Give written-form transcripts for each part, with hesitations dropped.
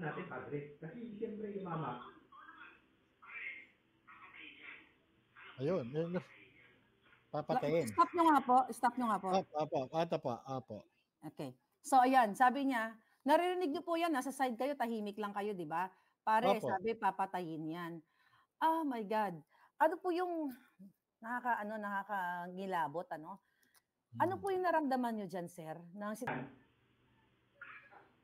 natin, Padre. Kasi siyempre yung mama. Ayun. Papatayin. Stop nyo nga po. Stop nyo nga po. Apo. Okay. So, ayan. Sabi niya, naririnig niyo po yan. Nasa side kayo, tahimik lang kayo, di ba? Pare, Opo. sabi, papatayin yan. Oh my God. Ano po yung nakakangilabot, ano? Ano po yung naramdaman nyo dyan, sir?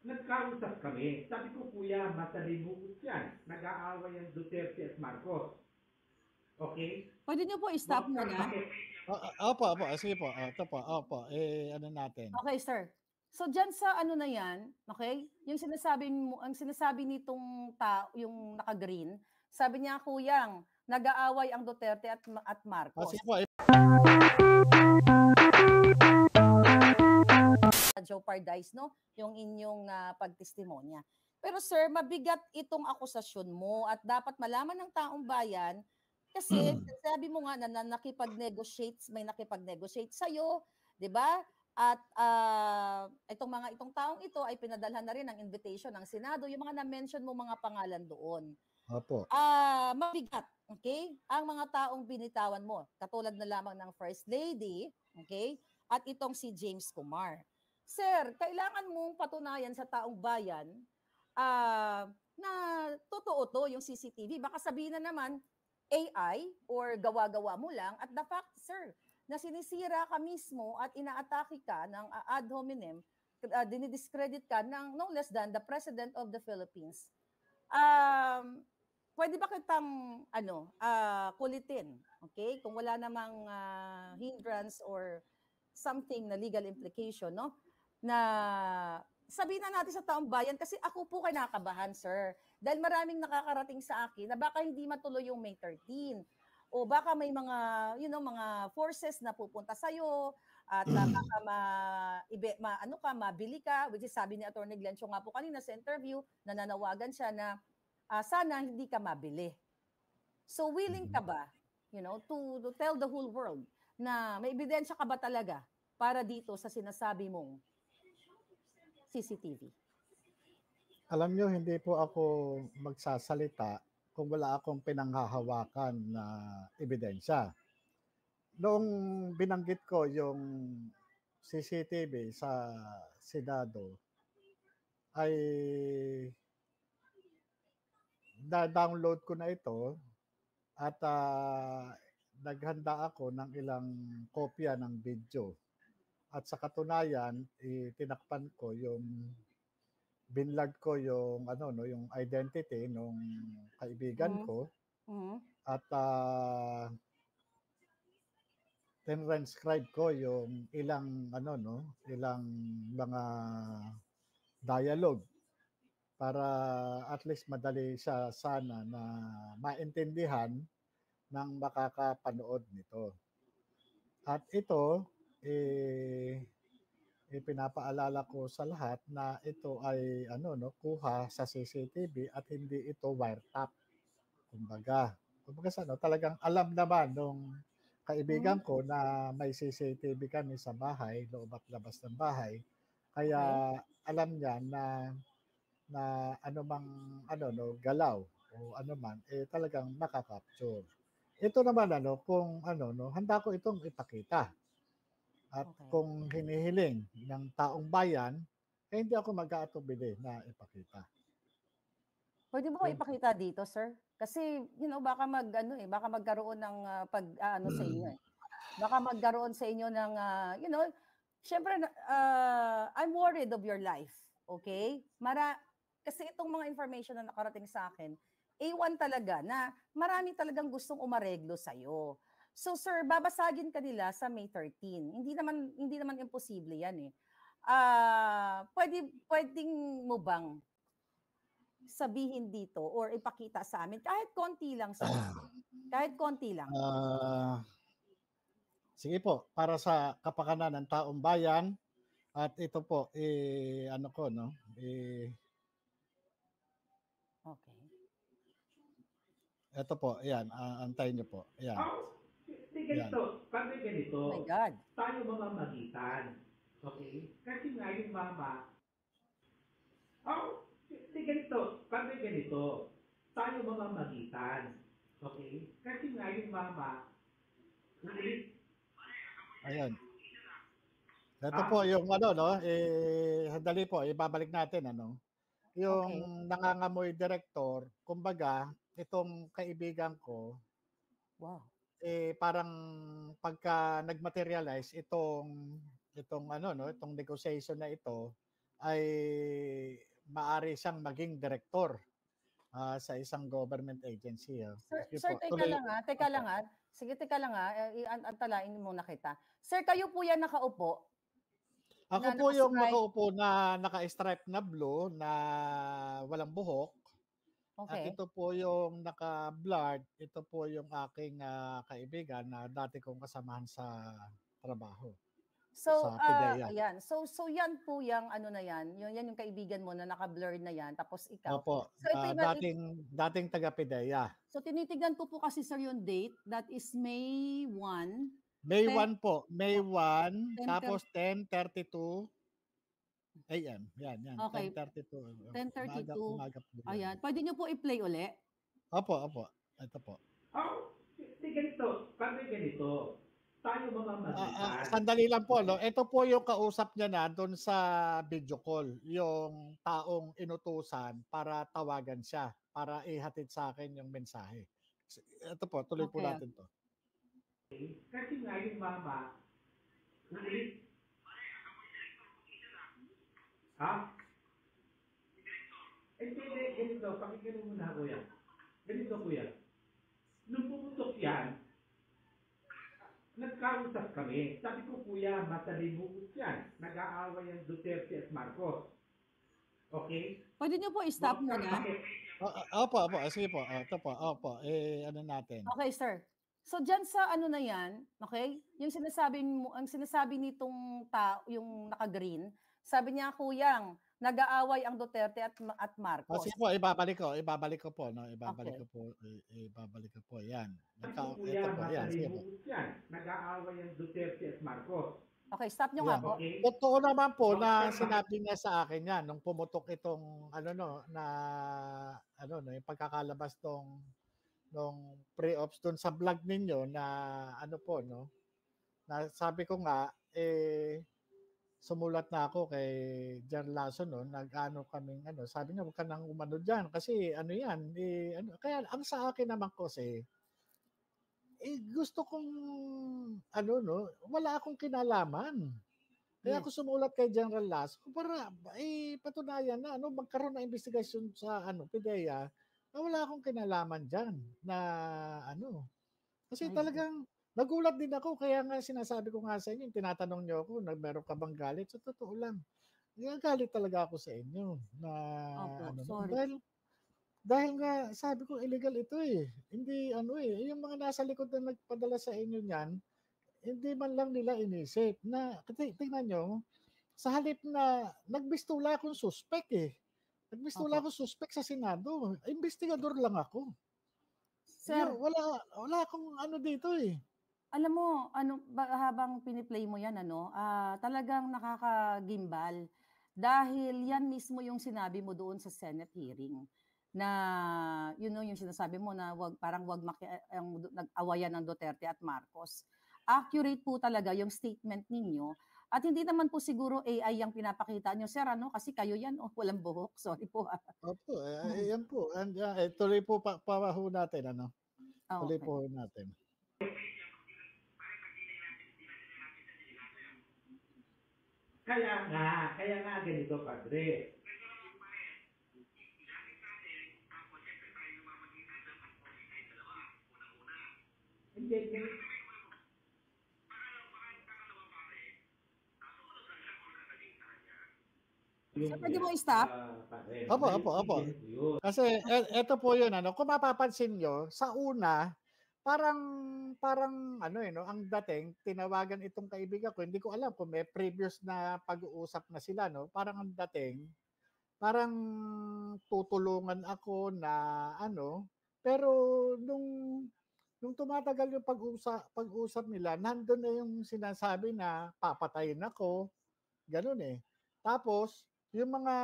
Nagkausap kami. Sabi ko, kuya, matalimugot yan. Nag-aaway ang Duterte at Marcos. Okay? Pwede nyo po i-stop muna. Opo. Sige po. Ito po. Opo. Ano natin? Okay, sir. So dyan sa ano na yan, okay? Yung ang sinasabi nitong tao, yung naka-green, sabi niya, kuyang, nag-aaway ang Duterte at Marcos. Sige po. Joe Pardice, no? Yung inyong pagtestimonya. Pero sir, mabigat itong akusasyon mo at dapat malaman ng taong bayan kasi sabi mo nga na may nakipag-negotiate sa'yo, di ba? At itong taong ito ay pinadalhan na rin ng invitation ng Senado, yung mga na-mention mo mga pangalan doon. Opo. Mabigat, okay? Ang mga taong binitawan mo, katulad na lamang ng First Lady, okay? At itong si James Kumar. Sir, kailangan mong patunayan sa taong bayan na totoo to yung CCTV. Baka sabihin na naman AI or gawa-gawa mo lang. At the fact, sir, na sinisira ka mismo at inaatake ka ng ad hominem, dinidiscredit ka ng no less than the President of the Philippines. Pwede ba kitang kulitin? Okay? Kung wala namang hindrance or something na legal implication, no? Na sabihin na natin sa taong bayan kasi ako po kinakabahan, sir. Dahil maraming nakakarating sa akin na baka hindi matuloy yung May 13. O baka may mga, mga forces na pupunta sa'yo at baka mabili ka, which is sabi ni Atty. Glencio nga po kanina sa interview, nananawagan siya na sana hindi ka mabili. So willing ka ba, to tell the whole world na may ebidensya ka ba talaga para dito sa sinasabi mong CCTV? Alam nyo, hindi po ako magsasalita kung wala akong pinanghahawakan na ebidensya. Noong binanggit ko yung CCTV sa Senado, ay na-download ko na ito at naghanda ako ng ilang kopya ng video. At sa katunayan, tinakpan ko binlog ko yung yung identity ng kaibigan ko at transcribe ko yung ilang ilang mga dialogue para at least madali siya sana na maintindihan ng makakapanood nito. At ito pinapaalala ko sa lahat na ito ay kuha sa CCTV at hindi ito wiretap. Kumbaga talagang alam naman nung kaibigan ko na may CCTV kami sa bahay, loob at labas ng bahay. Kaya alam niya na anumang galaw o anuman talagang makakapture. Ito naman kung handa ko itong ipakita. At kung hinihiling ng taong bayan, hindi ako mag-aatubili na ipakita. Pwede mo ipakita dito, sir? Kasi, baka baka magkaroon ng sa inyo eh. Baka magkaroon sa inyo ng, syempre, I'm worried of your life. Okay? Kasi itong mga information na nakarating sa akin, A1 talaga na marami talagang gustong umareglo sa'yo. So sir, babasagin ka nila sa May 13. Hindi naman imposible 'yan eh. Pwedeng mo bang sabihin dito or ipakita sa amin kahit konti lang sir. Kahit konti lang. Sige po, para sa kapakanan ng taong bayan at ito po Okay. Ito po, ayan, antayin niyo po. Ayan. Ganito. Oh my God. Tayo mamamagitan. Okay? Kasi nga yung mama, ganito, pag may ganito, tayo mamamagitan. Okay? Kasi nga yung mama, ulit, Ayun. Ito po ha? yung ano, no? Sandali po, ibabalik natin, ano? Yung Okay. nangangamoy direktor, kumbaga, itong kaibigan ko, Wow. parang pagka nag-materialize itong ano, no? Itong negotiation na ito, ay maari siyang maging direktor sa isang government agency. Sir, Sige sir, po, teka tuloy. lang ha, teka lang Opo. ha. Sige, teka lang ha. Antalain muna kita. Sir, kayo po yan nakaupo Ako na po yung naka-stripe. nakaupo na naka-stripe na blue na walang buhok. At Okay. ito po yung naka-blurred, ito po yung aking kaibigan na dati kong kasamahan sa trabaho, So, sa PIDEA. ayan. So yan po yung ano na yan. Yan yung kaibigan mo na naka-blur na yan. Tapos ikaw. Opo, So ito dating taga PIDEA. so tinitignan ko po kasi sir yung date. That is May 1, May 10, 1 po, May 1, 10, tapos 10:32 AM. Yan, okay, 10:32. Umaga, 10:32. umaga po yan. Ayan. Pwede nyo po i-play uli? Opo. Ito po. Oh, di ganito, pag may ganito, tayo mamamagitan. Sandali lang po, no? Ito po yung kausap niya na doon sa video call, yung taong inutusan para tawagan siya, para ihatid sa akin yung mensahe. Ito po, tuloy po Okay. natin to. Kasi nga yung mama, ulit, ha? Hindi, ganito, pakinggan mo muna kuya. Ganito kuya. Nung pumutok yan, nagkausap kami. Sabi ko, kuya, matalimugot yan. Nag-aaway ang Duterte at Marcos. Okay? Pwede nyo po i-stop Huwag kang muna? Opo. Sige po. Ito po. Opo. Ano natin? Okay, sir. So diyan sa ano na 'yan, okay? Yung sinasabi mo, ang sinasabi nitong yung naka-green, sabi niya, "Kuyang, nag-aaway ang Duterte at Marcos." Sige po, ibabalik ko po, no? Okay. Ibabalik ko po. Yan. Sabi ko, Ito kuya, po, yan. Sige po. matalimugot yan. Nag-aaway ang Duterte at Marcos. Okay, stop nyo nga Yan. po. Okay? Totoo naman po Huwag na kang sinabi niya sa akin yan nung pumutok itong ano no na ano no yung pagkakalabas nung pre-ops doon sa vlog ninyo na ano po no na sabi ko nga sumulat na ako kay Jan Lasso no nag-ano kaming ano sabi niya wag ka nang umano diyan kasi ano yan ano kaya ang sa akin naman kasi gusto kong ano no wala akong kinalaman. Kaya Yes. ako sumulat kay General Lasso para patunayan na ano magkaroon ng investigasyon sa ano PIDEA na wala akong kinalaman diyan na ano. Kasi I see. talagang nagulat din ako kaya nga sinasabi ko nga sa inyo, tinatanong niyo ako na meron ka bang galit? Sa totoo lang, nagagalit talaga ako sa inyo na Opo, ano sorry. dahil nga sabi ko illegal ito Hindi ano yung mga nasa likod na nagpadala sa inyo niyan, hindi man lang nila inisip na kasi tingnan niyo, sa halip na nagbistula akong suspect Nagbistula Opo. akong suspect sa Senado. Investigador lang ako. Sir, Wala akong ano dito alam mo, habang piniplay mo yan, talagang nakakagimbal. Dahil yan mismo yung sinabi mo doon sa Senate hearing na yung sinasabi mo na parang wag ang nag-awayan ng Duterte at Marcos. Accurate po talaga yung statement ninyo. At hindi naman po siguro AI yung pinapakita nyo, sir, kasi kayo yan, walang buhok. Sorry po. Opo, yan po. And, tuloy po pa ho natin, ano? Tuloy Okay. po natin. Kaya nga ganito, padre. Hindi. Sir, pwede mo i-stop? Opo. Kasi eto po yun, ano, kung mapapansin nyo, sa una, parang ano no, ang dating, tinawagan itong kaibigan ko, hindi ko alam kung may previous na pag-uusap na sila, no? Parang ang dating, parang tutulungan ako na ano, pero nung tumatagal yung pag-usap nila, nandun na yung sinasabi na papatayin ako, ganun Tapos, yung mga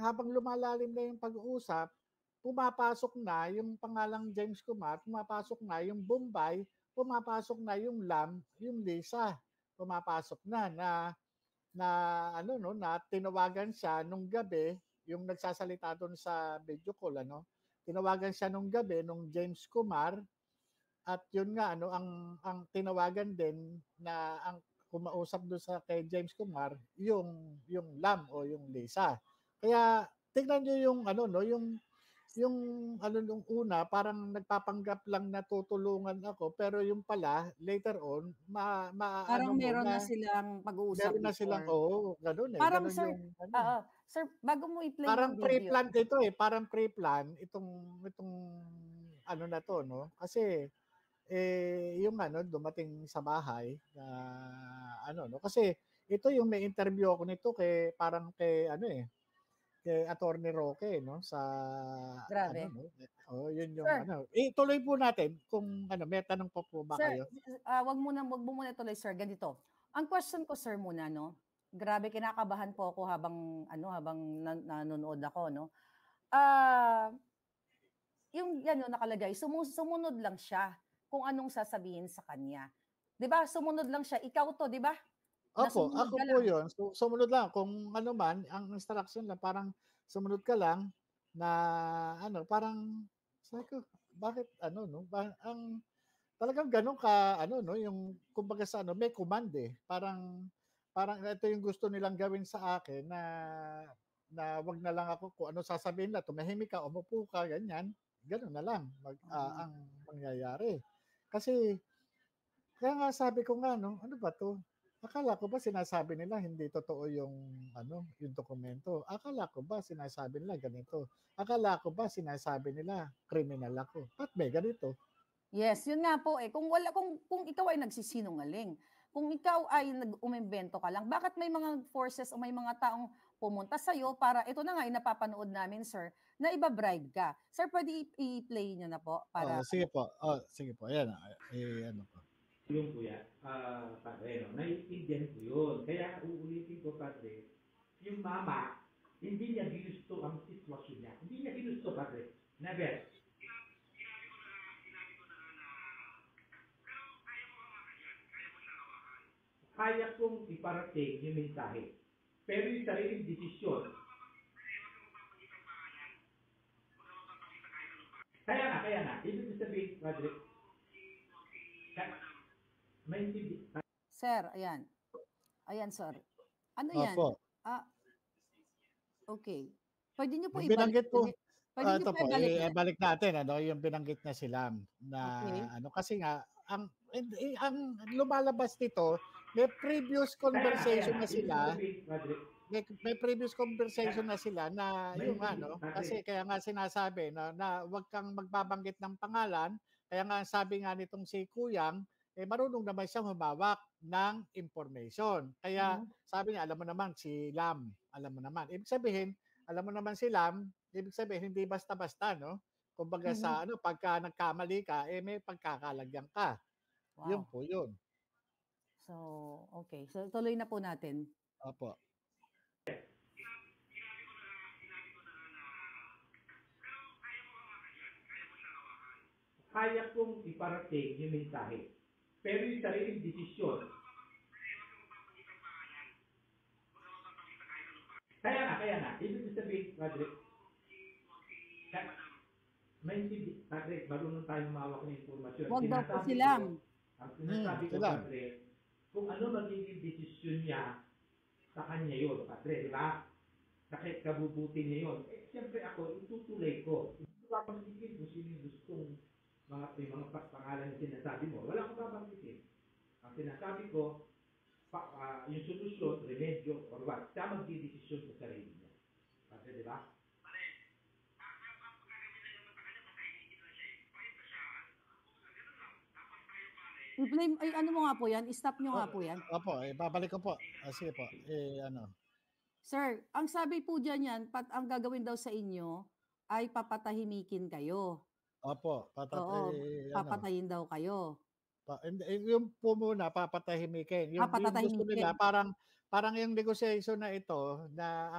habang lumalalim na yung pag-uusap, pumapasok na yung pangalang James Kumar, pumapasok na yung Bombay, pumapasok na yung Lam, yung Lisa. Pumapasok na ano no, na tinawagan siya nung gabi, yung nagsasalita doon sa video call ano. Tinawagan siya nung gabi nung James Kumar at yun nga ano ang tinawagan din na ang kumausap doon sa kay James Kumar yung Lam o yung Lisa. Kaya tingnan niyo yung ano no, yung ano nung una parang nagpapanggap lang na tutulungan ako pero yung pala later on Parang maaano mo meron na na silang pag-uusap meron na silang before. oo, gano'n eh, Parang gano'n sir, yung ano eh. oo, sir, bago mo i-play Parang yung video, pre-plan ito eh, parang pre-plan itong ano na 'to 'no, kasi yung ano dumating sa bahay na ano 'no, kasi ito yung may interview ako nito kay parang kay ano eh, kay Attorney Roque 'no, sa ano grabe. 'no, oo yun yung Sir, ano. Ituloy po natin kung ano, may tanong pa po ba sir, kayo? wag mo muna ituloy sir, ganito. Ang question ko sir muna 'no, grabe kinakabahan po ako habang nanonood ako 'no. Ah, yung ano nakalagay, sumunod lang siya kung anong sasabihin sa kanya. 'Di ba? Sumunod lang siya, ikaw 'to, 'di ba? Na Opo, sumunod ako ka po lang. yun. Sumunod lang kung ano man ang instruction lang parang sumunod ka lang na ano, parang sabi ko, bakit ano 'no, ang talagang gano'n ka ano 'no, yung kumbaga sa ano, may command, eh. Parang parang ito yung gusto nilang gawin sa akin na na 'wag na lang ako kung ano sasabihin nila, tumahimik ka, umupo ka, ganyan. Gano'n na lang Oo. ang mangyayari. Kasi kaya nga sabi ko nga 'no, ano ba 'to? Akala ko ba sinasabi nila hindi totoo yung ano, yung dokumento. Akala ko ba sinasabi nila ganito. Akala ko ba sinasabi nila kriminal ako. Ba't may ganito? Yes, yun nga po eh. Kung ikaw ay nagsisinungaling, kung ikaw ay umimbento ka lang, bakit may mga forces o may mga taong pumunta sa para ito na nga yung napapanood namin sir, na iba-bribe ka. Sir, pwede i-play niyo na po Oo, para sige po. Oh, sige po. Ayan, ano ko. Yung kuya, padre, no? Naiintindihan ko yun. Kaya uulitin ko, padre, yung mama, hindi niya ginusto ang sitwasyon niya. Hindi niya ginusto, padre. Never. Kaya kong iparating yung mensahe. Pero yung sariling desisyon, kaya nga, ibig sabihin, padre, may hindi, sir, ayan. Ayan sir. Ano yan? Opo. Ah, okay. Pwede niyo po Yung ibalik binanggit po, ulit. Pwede niyo ito po po, ibalik ulit. balik natin ano, yung binanggit niya si Lam na Okay. ano, kasi nga ang lumalabas nito, may previous kaya conversation nga, na ibig sila sabihin, padre, may previous conversation na sila na may yung hindi, ano, padre, kasi kaya nga sinasabi na wag kang magbabanggit ng pangalan. Kaya nga sabi nga nitong si Kuyang, eh marunong naman siyang humawak ng information. Kaya Mhm. sabi niya, alam mo naman si Lam, alam mo naman. Ibig sabihin, alam mo naman si Lam, ibig sabihin hindi basta-basta, no? Kumbaga Mhm. sa ano, pagka nagkamali ka, eh may pagkakalagyan ka. Yun Wow. po yun. So, okay. So, tuloy na po natin. Opo. kaya kong iparating yung mensahe. Pero yung sariling desisyon, kaya nga, ibig sabihin, padre, may hindi, padre, marunong tayong mawak ng informasyon. Wag daw po Sinasabi silang. ko, ang sinasabi ko, Sila. padre, kung ano magiging desisyon niya, sa kanya yun, padre, di ba? Kahit kabubuti niya yun. Eh, siyempre ako, itutuloy ko. Hindi ko babanggitin kung sino yung gustong mga pangalan na sinasabi mo. Wala akong babanggitin. Ang sinasabi ko, yung solusyon, remedyo, or what, siya magdidesisyon sa sarili niya. Padre, di ba? I-play, ay ano mo nga po yan, stop nyo nga Oh, po yan. opo, babalik ko po. Sige po. Ano. Sir, ang sabi po dyan yan, ang gagawin daw sa inyo ay papatahimikin kayo. Opo, Oo, ano, papatayin daw kayo. hindi, yung po muna papatahimikin. Yung gusto nila Patatahimikin. parang yung negotiation na ito na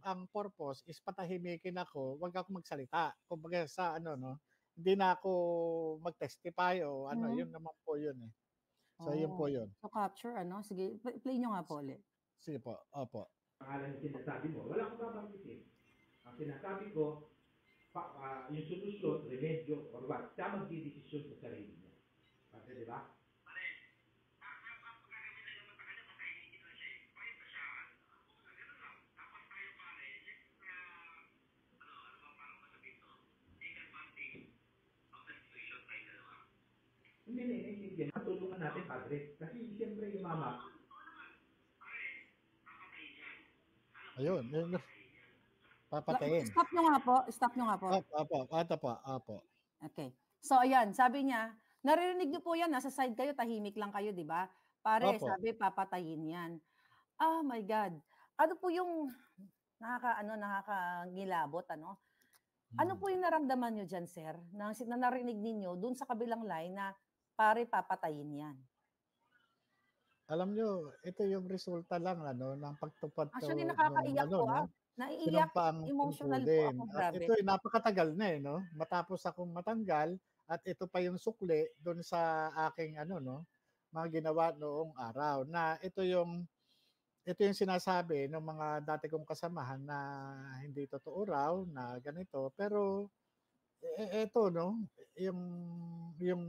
ang purpose is patahimikin ako, wag ako magsalita. Kumbaga sa ano no, hindi na ako mag-testify o ano, Mhm. yun naman po yun eh. So yun Oh. po yun. So capture ano? Sige, play nyo nga po ulit. Sige po, opo. Pangalan yung sinasabi mo, wala akong babanggitin. Ang sinasabi ko, yung solusyon, remedyo, or what, siya magdidesisyon sa sarili niya. Kasi di ba? Hindi na iniisip patulungan natin, Padre. Kasi siyempre yung mama, Ayun, yun, papatayin. Stop nyo nga po. Stop nyo nga po. Opo, ito po, opo. Okay. So, ayan, sabi niya, naririnig niyo po yan, nasa side kayo, tahimik lang kayo, di ba? Pare, Opo. sabi, papatayin yan. Oh my God. Ano po yung nakakangilabot, ano? Ano po yung naramdaman niyo dyan, sir? Na narinig ninyo dun sa kabilang line na pare, papatayin yan. Alam nyo, ito yung resulta lang ano ng pagtupad Actually, nung nakakaiyak ano po, no, Naiiyak, sinumpaang emotional po tungkulin. ako, At grabe. ito ay napakatagal na eh no, matapos akong matanggal at ito pa yung sukli doon sa aking ano no, mga ginawa noong araw na ito yung sinasabi ng mga dati kong kasamahan na hindi totoo raw na ganito pero ito no, yung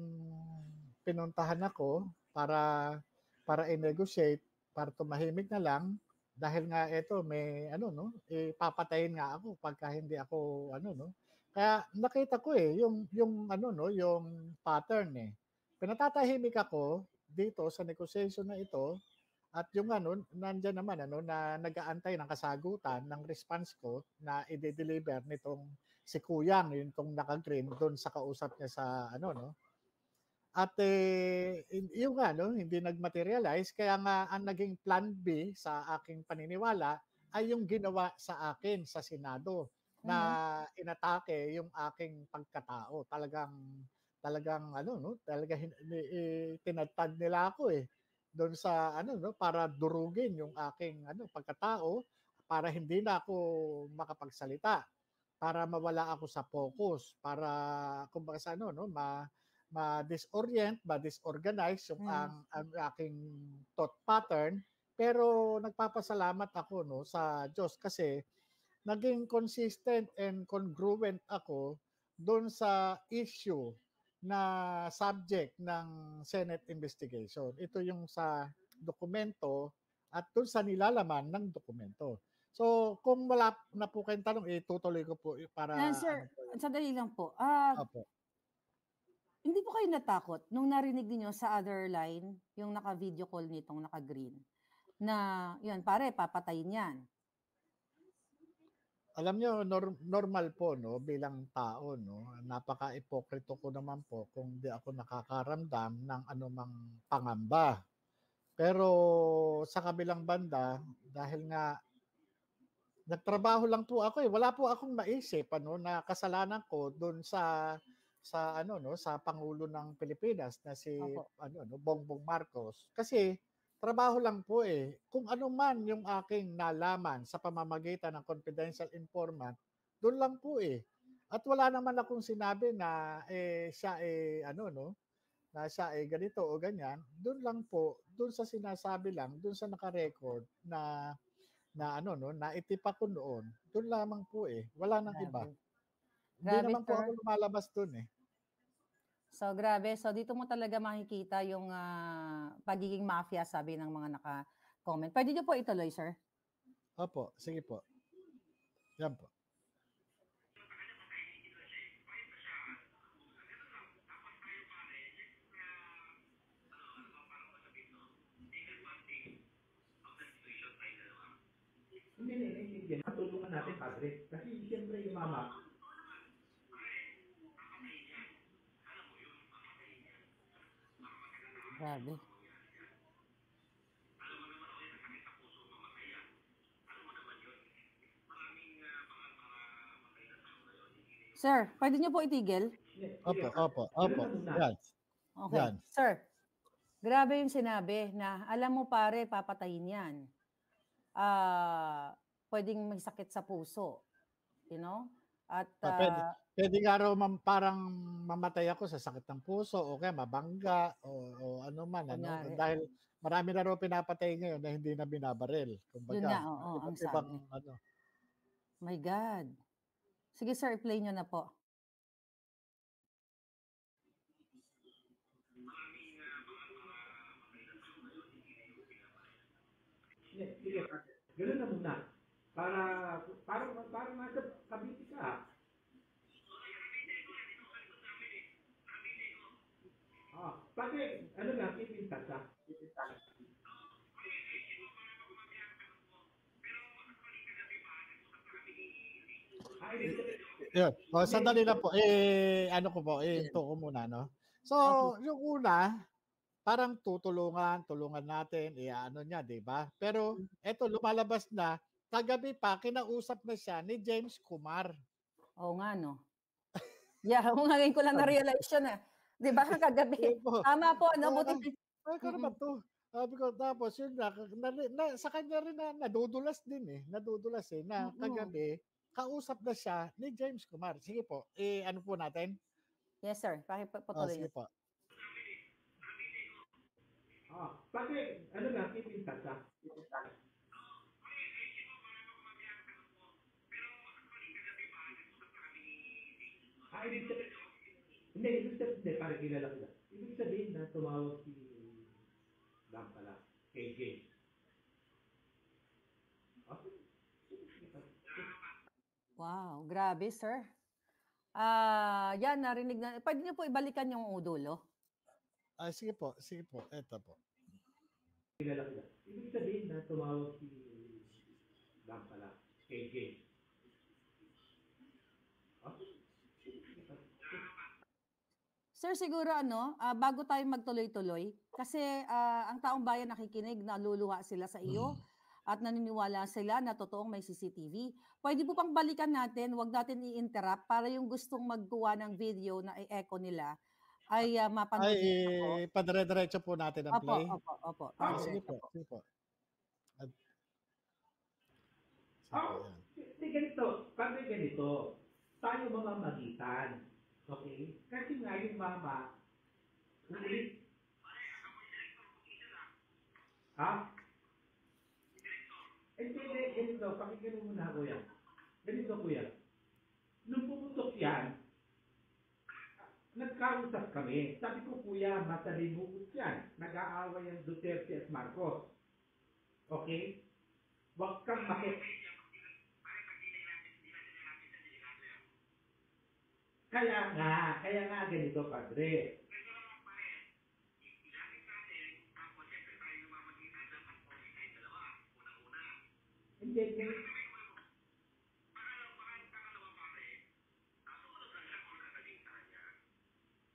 pinuntahan ako para i-negotiate, para tumahimik na lang dahil nga ito may ano no, papatayin nga ako pagka hindi ako ano no. Kaya nakita ko yung ano no, yung pattern eh. Pinatatahimik ako dito sa negotiation na ito at yung ano, nandiyan naman ano na nag-aantay ng kasagutan ng response ko na i-deliver nitong si Kuyang, yung tong naka-green doon sa kausap niya sa ano no. At yung ano, hindi nag-materialize kaya nga ang naging plan B sa aking paniniwala ay yung ginawa sa akin sa Senado na inatake yung aking pagkatao. Talagang ano no, tinatag nila ako eh doon sa ano no para durugin yung aking ano pagkatao para hindi na ako makapagsalita, para mawala ako sa focus, para kumbaga sa ano no ma-disorient, ma-disorganize yung ang aking thought pattern. Pero nagpapasalamat ako no sa Diyos kasi naging consistent and congruent ako doon sa issue na subject ng Senate investigation. Ito yung sa dokumento at doon sa nilalaman ng dokumento. So, kung wala na po kayong tanong, itutuloy ko po para Sir, ano po yun. sandali lang po. Opo. Hindi po kayo natakot nung narinig niyo sa other line, yung naka-video call nitong naka-green, na yun, pare, papatayin yan. Alam nyo, normal po no bilang tao no, napaka-ipokrito ko naman po kung di ako nakakaramdam ng anumang pangamba. Pero sa kabilang banda, dahil nga nagtrabaho lang po ako eh, wala po akong maisip ano na kasalanan ko doon sa ano no, sa Pangulo ng Pilipinas na si Opo. ano no, Bongbong Marcos. Kasi trabaho lang po eh. Kung ano man yung aking nalaman sa pamamagitan ng confidential informant, doon lang po eh. At wala naman akong sinabi na siya ano no, na siya ganito o ganyan. Doon lang po, doon sa sinasabi lang, doon sa naka-record na ano no, naitipa ko noon. Doon lamang po eh. Wala nang iba. Grabe. Hindi Grabe, naman po sir. ako lumalabas doon eh. So, grabe. So, dito mo talaga makikita yung pagiging mafia, sabi ng mga naka-comment. Pwede niyo po ituloy, sir? Opo, sige po. Yan po. hindi na iniisip patulungan natin, Padre. Kasi siyempre yung mama, Grabe. Sir, pwede niyo po itigil? Opo. muna. Yan. Okay. Yan. Sir, grabe yung sinabi na alam mo pare, papatayin yan. pwedeng may sakit sa puso, you know? At Pwede nga raw parang mamatay ako sa sakit ng puso o kaya mabangga o ano man, ano? kunyari, Dahil marami na raw pinapatay ngayon na hindi na binabaril. yun nga, Kumbaga, oo, ang iba't ibang sabi. ano. My God. Sige sir, i-play nyo na po. Sige, gano'n na muna. Para nasa Cavite ka. Pwede, ano lang, keep in touch ha. Yun. O, sandali lang po. Ano ko po, into ko muna, no? So, Okay. yung una, parang tulungan natin, ano niya, di ba? Pero, eto, lumalabas na, kagabi pa, kinausap na siya ni James Kumar. Oo nga, no? Yeah, ngayon ko lang na-realize yun eh. Di ba, kagabi? Tama po, no? Buti. Ay, ano ba to? Sabi ko, tapos yun sa kanya rin na nadudulas din eh. Nadudulas eh, na kagabi, kausap na siya ni James Kumar. Sige po, ano po natin? Yes, sir. Pakipatuloy Sige niyo. po. Pwede, ano lang, keep in touch ha. Ibig sabihin, parang kilala ko na. Ibig sabihin na tumawag si Lam pala, kay James. Wow, grabe, sir. Yan, narinig na. Pwede niyo po ibalikan yung dulo? Sige po. Eto po. Kilala ko na. Ibig sabihin na tumawag si Lam pala, kay James. Sir, siguro bago tayo magtuloy-tuloy, kasi ang taong bayan nakikinig, naluluha sila sa iyo at naniniwala sila na totoong may CCTV. Pwede po pang balikan natin, wag natin i-interrupt para yung gustong magkuha ng video na i-echo nila ay mapanood nila po. Padire-diretso po natin ang play. Opo. Sige po. Ganito. Tayo mamamagitan. Okay? Kasi nga yung mama, ulit. Hindi, ganito. Pakinggan mo muna, kuya. Ganito, kuya. Nung pumutok yan, nagkausap kami. Sabi ko, kuya, matalimugot yan. Nag-aaway ang Duterte at Marcos. Okay? Huwag kang Kaya nga ganito, padre. Hindi.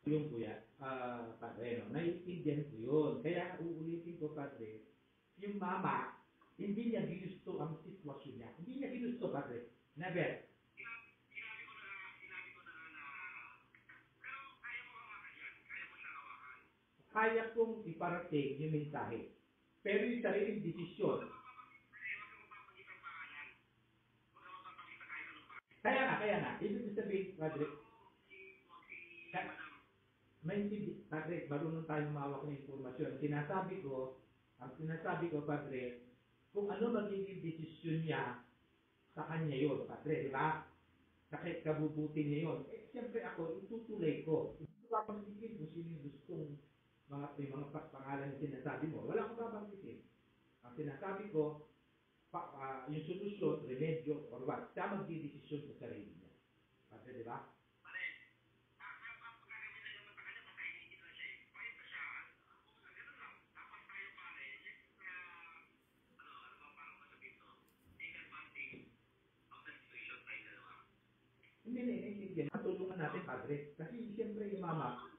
Yung kuya, padre, no? Naiintindihan ko yun. Kaya uulitin ko, padre, yung mama, hindi niya ginusto ang sitwasyon niya. Hindi niya ginusto, padre. Never. Kaya kong iparating yung mensahe. Pero yung sariling desisyon. Kaya nga. Ibig sabihin, padre, padre, marunong tayo mawak ng informasyon. Ang sinasabi ko, padre, kung ano magiging desisyon niya, sa kanya yun, padre, di ba? Kahit kabubuti niya yun. Siyempre ako, itutuloy ko. Hindi ko papanggitin kung sino yung gustong mga pangalan na sinasabi mo. Wala akong papanggitin. Ang sinasabi ko, yung solusyon, remedyo, or what, siya magdidesisyon sa sarili niya. Padre, di ba? Hindi. Matulungan natin, padre. Kasi siyempre yung mama,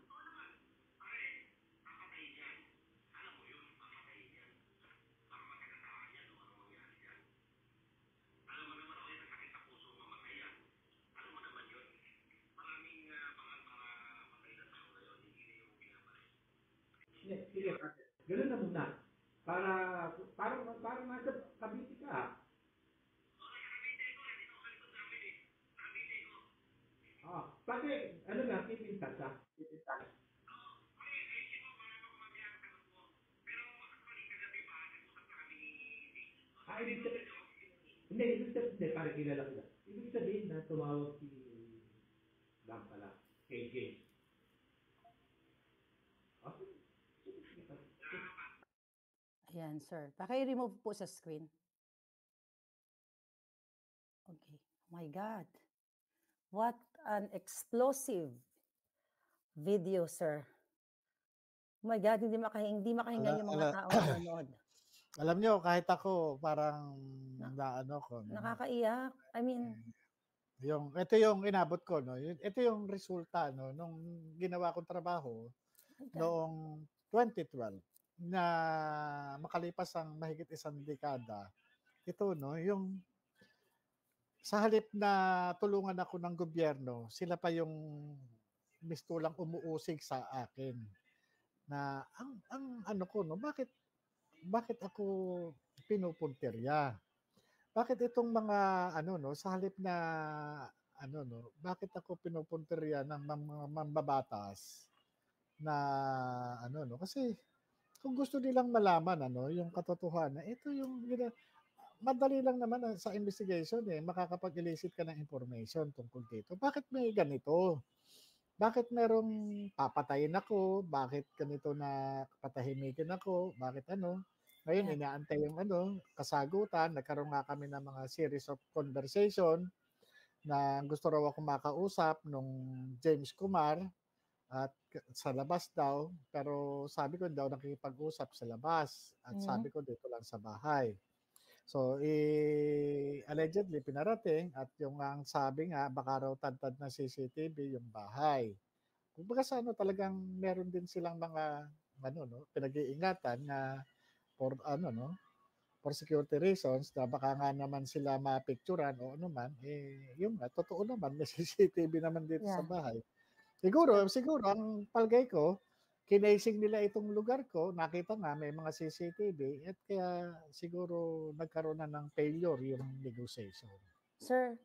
sige, padre. Ganun na muna. Para nasa Cavite ka. Pati, ano lang, keep in touch, ha? Keep in touch. Ibig sabihin, hindi, parang kilala ko lang. Ibig sabihin na tumawag si Dam pala, KJ. Okay. Ayan, sir. Paki-remove po sa screen. Okay. Oh my God. What an explosive video, sir. Oh my God, hindi makahinga yung mga taong nanonood. Alam nyo, kahit ako, parang Na- naano ko. No? Nakakaiyak. I mean, Ito yung inabot ko. No? Ito yung resulta no? Nung ginawa kong trabaho my God. noong 2012 na makalipas ang mahigit isang dekada. Ito, no? Yung sa halip na tulungan ako ng gobyerno, sila pa yung mistulang umuusig sa akin na ang ano ko no, bakit ako pinupuntirya? Bakit itong mga ano no, sa halip na ano no, bakit ako pinupuntirya ng mga mambabatas na ano no, kasi kung gusto nilang malaman ano, yung katotohanan, ito yung madali lang naman sa investigation eh, makakapag-elicit ka ng information tungkol dito. Bakit may ganito? Bakit merong papatayin ako? Bakit ganito na patahimikin ako? Bakit ano? Ngayon, Yeah. inaantay yung ano, kasagutan. Nagkaroon nga kami ng mga series of conversation na gusto raw ako makausap nung James Kumar at sa labas daw. Pero sabi ko, daw nakikipag-usap sa labas. At sabi ko, dito lang sa bahay. So, allegedly pinarating at yung ang sabi nga, baka raw tad na CCTV yung bahay. Kumbaga sa ano talagang meron din silang mga ano no, pinag-iingatan na for ano no, for security reasons na baka nga naman sila mapicturan o ano man, yung nga, totoo naman, may CCTV naman dito sa Yeah. bahay. Siguro ang palagay ko, kinasing nila itong lugar ko, nakita nga may mga CCTV at kaya siguro nagkaroon na ng failure yung negotiation. Sir,